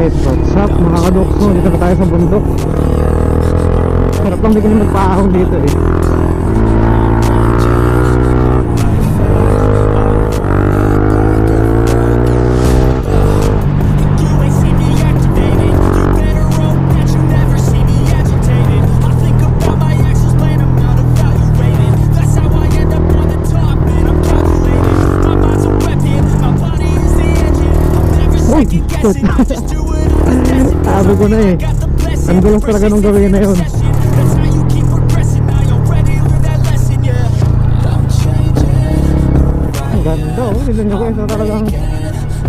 Alright, what's up mga kadukso? Dito na tayo sa bundok. Sarap lang, di kasi magpaahon dito eh. Uy, sabi ko na eh, ang gulos talaga nung gawin na yun. Ang ganda oh, hindi nyo guys, talagang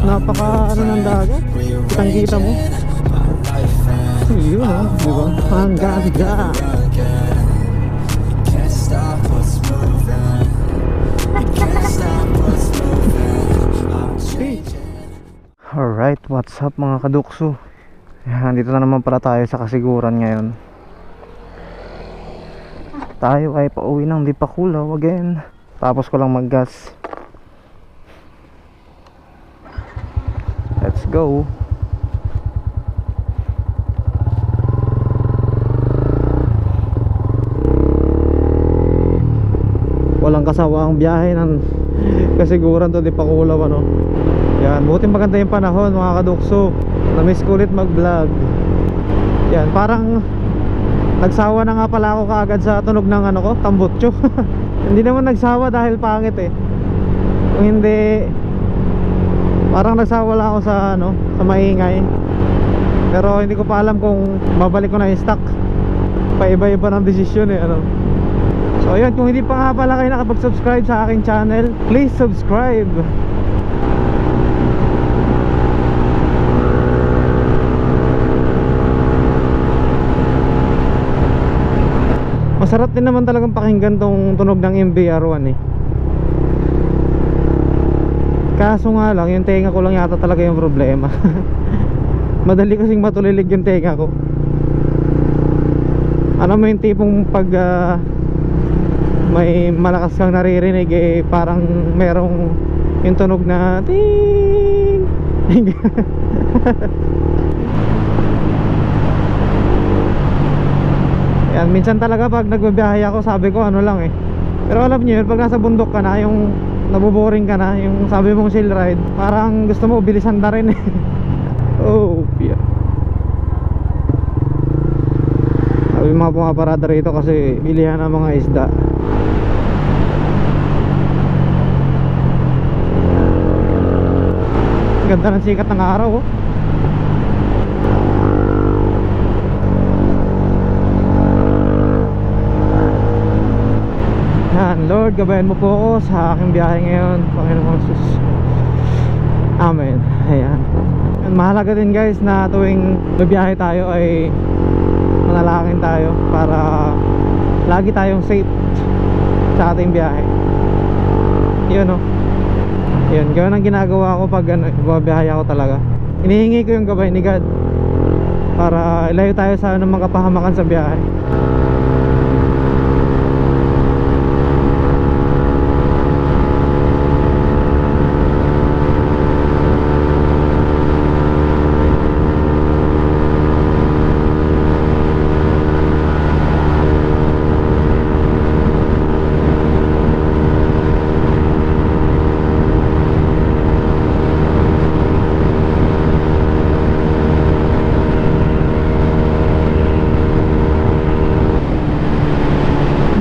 napaka ano ng dagat, kitang kita mo yun oh, diba? Ang ganda. Alright, what's up mga kadukso? Yan, dito na naman pala tayo sa Kasiguran ngayon. Tayo ay pauwi ng Dipakulaw again. Tapos ko lang maggas. Let's go. Walang kasawa ang biyahe ng Kasiguran to Dipakulaw ano. Yan, buti maganda yung panahon mga kadukso. Na-miss ko ulit mag-vlog. Yan, parang nagsawa na nga pala ako kaagad sa tunog ng ano ko, tambutso. Hindi naman nagsawa dahil pangit eh. Kung hindi, parang nagsawa lang ako sa ano, sa maingay. Pero hindi ko pa alam kung babalik ko na yung stock. Paiba-iba ng desisyon eh ano. So yun, kung hindi pa nga pala kayo nakapag-subscribe sa aking channel, please subscribe. Masarap din naman talagang pakinggan tong tunog ng MBR1 eh. Kaso nga lang, yung tenga ko lang yata talaga yung problema. Madali kasing matulilig yung tenga ko. Ano mo yung tipong pag may malakas kang naririnig eh, parang merong yung tunog na ting. Yan, minsan talaga pag nagbabiyahe ako, sabi ko ano lang eh. Pero alam niyo yun, pag nasa bundok ka na, yung naboboring ka na, yung sabi mong chill ride, parang gusto mo bilisan na rin eh. Oh, yeah. Sabi mga pumaparada rito kasi bilihan ng mga isda. Ganda ng sikat ng araw oh. Yan, Lord, gabayan mo po ako sa aking biyahe ngayon, Panginoong Jesus. Amen. Ayan. Mahalaga din guys na tuwing bibiyahe tayo ay manalangin tayo para lagi tayong safe sa ating biyahe. Yun o. Yun, gawin ang ginagawa ko pag bibiyahe ako talaga. Inihingi ko yung gabay ni God para ilayo tayo sa mga kapahamakan sa biyahe.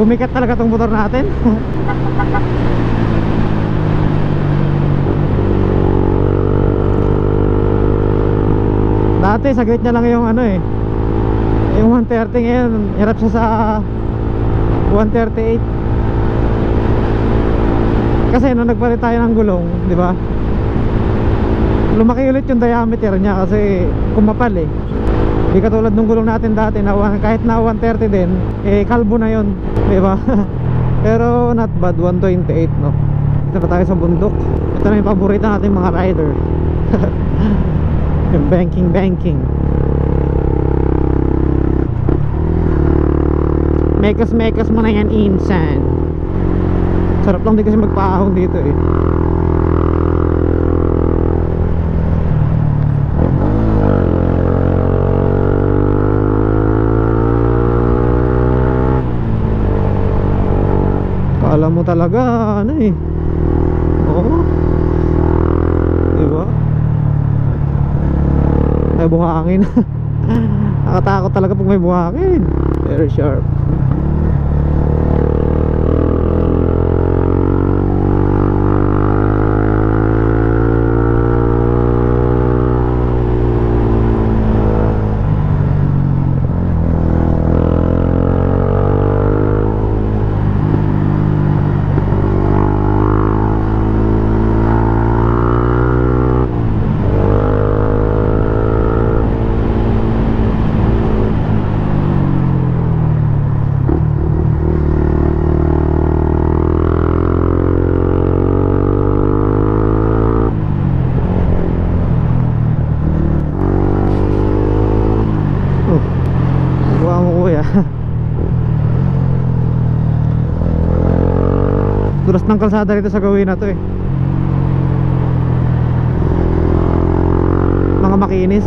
Bumikat talaga tong motor natin. Dati saglit niya lang yung ano eh, yung 130, ngayon hirap siya sa 138. Kasi nung nagpalit tayo ng gulong, di ba, lumaki ulit yung diameter niya kasi kumapal eh. Di katulad nung gulong natin dati na kahit na 130 din, eh kalbo na yun, di ba? Pero not bad, 128 no. Ito na tayo sa bundok. Ito na yung paborito natin mga rider. Yung banking. Mekas mo na yan, insan. Sarap lang din kasi magpaahon dito eh. mo talaga ano eh. Oo. Diba? May buhangin. Nakatakot talaga pag may buhangin. Very sharp. Dulas ng kalsada rito sa gawin na to eh. Mga makinis.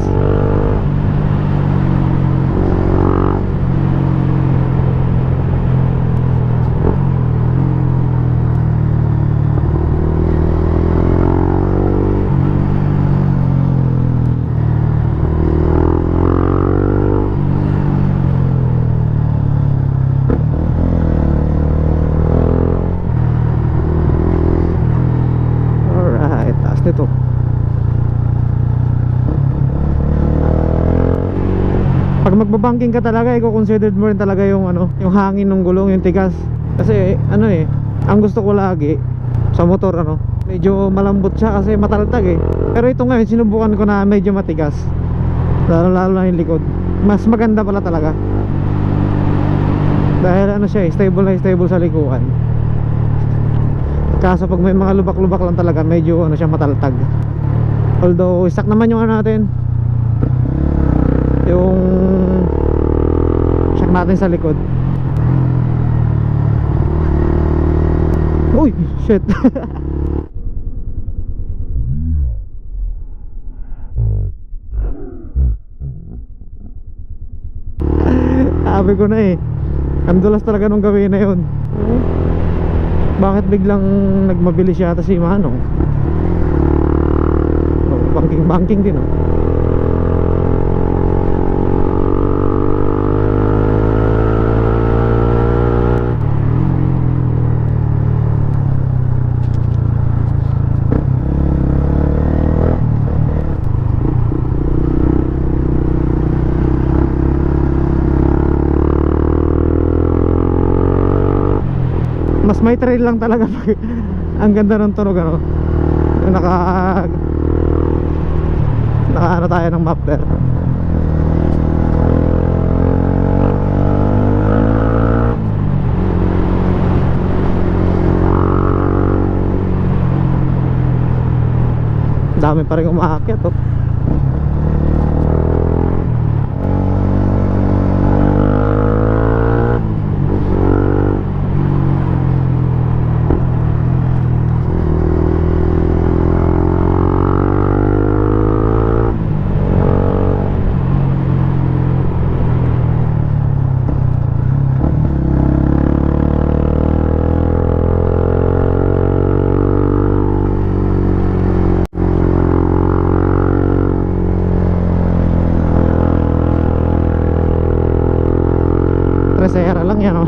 Nito pag magbabanking ka talaga, i-considered mo rin talaga yung ano, yung hangin ng gulong, yung tigas. Kasi ano eh, ang gusto ko lagi sa motor ano, medyo malambot siya kasi mataltag eh. Pero ito ngayon sinubukan ko na medyo matigas, lalo na yung likod. Mas maganda pala talaga dahil ano siya eh, stable na stable sa likuan. Kaso pag may mga lubak-lubak lang talaga, medyo ano siya, mataltag. Although stock naman yung ano natin, yung shock natin sa likod. Uy, shit. Sabi ko na eh, ang dulas talaga nung gawin na yun. Bakit biglang nagmabilis yata si Manong? Oh, banking din oh. Mas may trail lang talaga pag ang ganda ng tunog ano. Naka ano tayo ng mapper. Dami pa rin umaakyat oh. Tresera lang yan oh.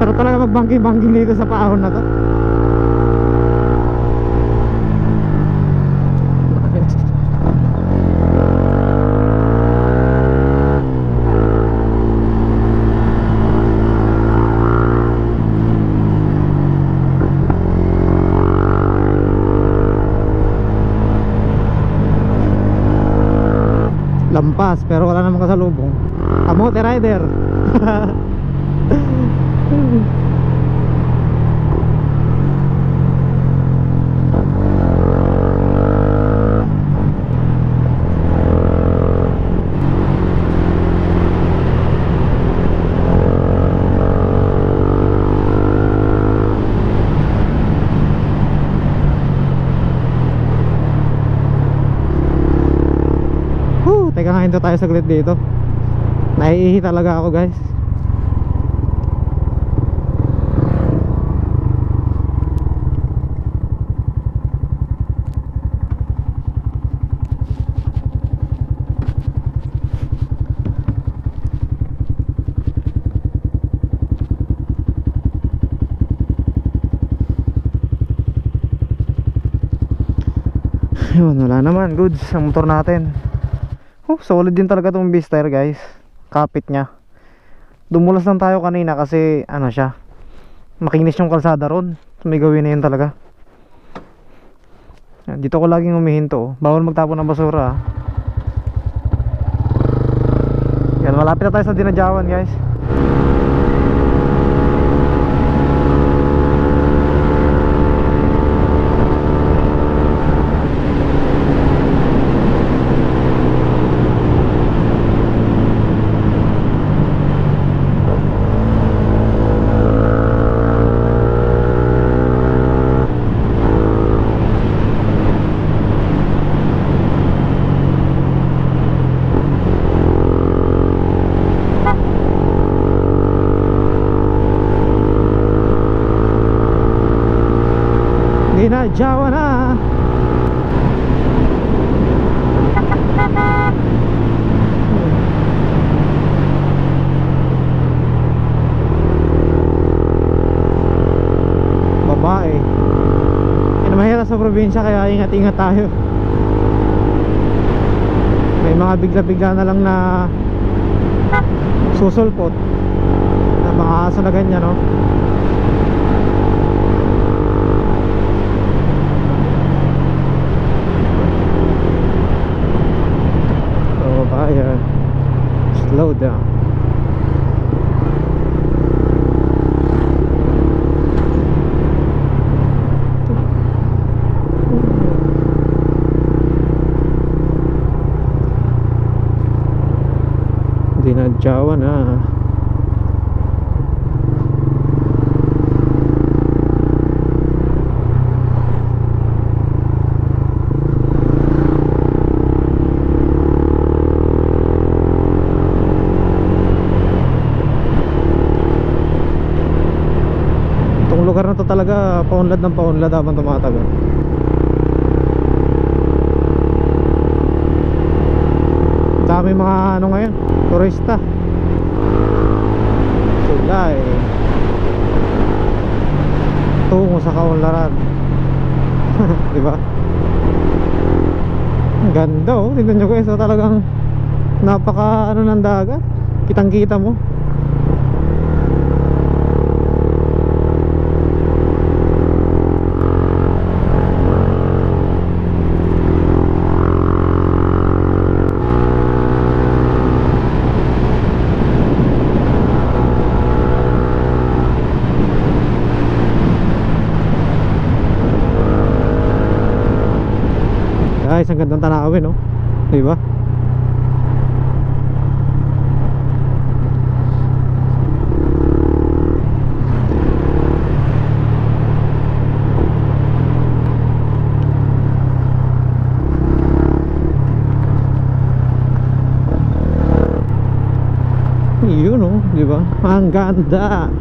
Sarap talaga magbangking-bangking dito sa paahon na to. Lampas pero wala namang kasalubong. Kamote rider. Teka nga, hinto tayo saglit dito. Naiihi talaga ako guys. Yun, wala naman, goods ang motor natin. Solid din talaga itong V-Star guys. Kapit nya. Dumulas lang tayo kanina kasi ano siya, makinis yung kalsada ron. May gawin na yun talaga. Yan, dito ko laging humihinto. Bawal magtapon ng basura. Yan, malapit na tayo sa Dinadjawan guys. Dinadjawan na. Babae. Yan, mahirap sa probinsya kaya ingat-ingat tayo. May mga bigla-bigla na lang na susulpot na mga aso na ganyan, no? Ayan, slow down. Dinadjawan na. Lugar na to talaga paunlad ng paunlad habang tumatagal. Dami mga ano ngayon, turista. Sulay tungo sa kaunlaran. Diba? Ang ganda oh, tingnan nyo guys, so talagang napaka ano ng dagat, kitang kita mo. Guys, ang gandang tanawin, no? Diba? Yun, no? Diba? Ang ganda!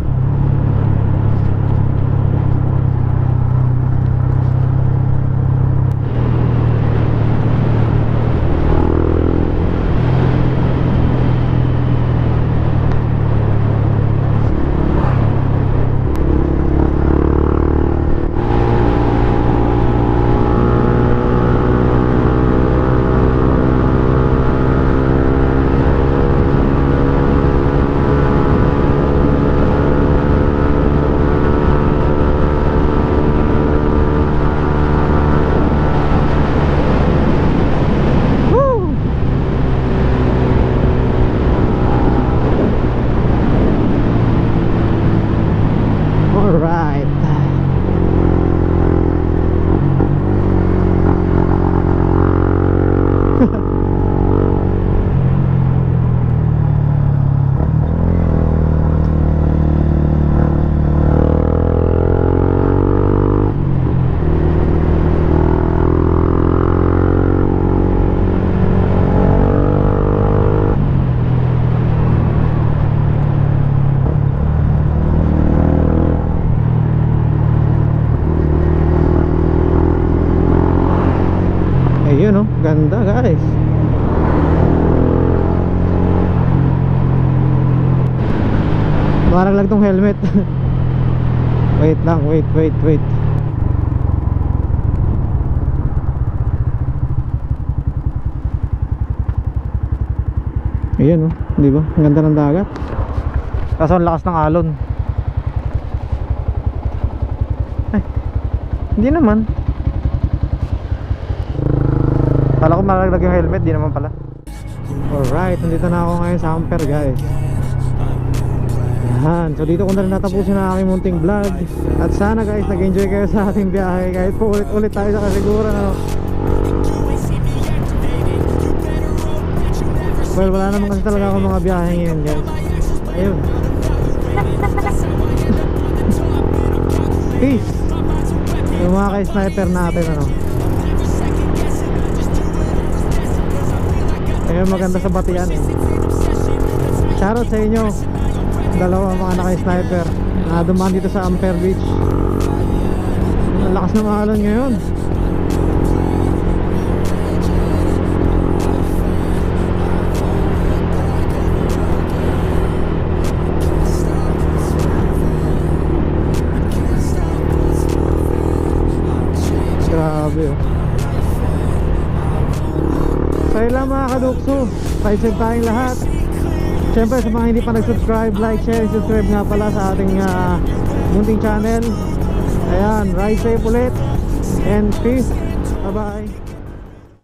Ayun oh, ganda guys. Marang lang tong helmet. Wait lang, wait. Ayan oh, di ba? Ang ganda ng dagat. Kaso ang lakas ng alon. Ay, hindi naman. Kala ko malalaglag yung helmet, di naman pala. Alright, nandito na ako ngayon sa Ampere guys. Yan, so dito ko na rin natapusin ang aking munting vlog. At sana guys, nag-enjoy kayo sa ating biyahe. Kahit po ulit tayo sa kasiguran ano? Well, wala naman kasi talaga akong mga biyahe ngayon guys. Ayun. Peace. Yung mga ka-sniper natin ano. Ayun, maganda sa batian eh. Shoutout sa inyo, dalawa mga naka-sniper na dumaan dito sa Ampere Beach. Ang lakas ng alon ngayon. Grabe oh. So yun lang mga kadukso, ride-safe tayong lahat. Siyempre sa mga hindi pa nag-subscribe, like, share, subscribe nga pala sa ating munting channel. Ayan, ride safe ulit and peace, bye bye.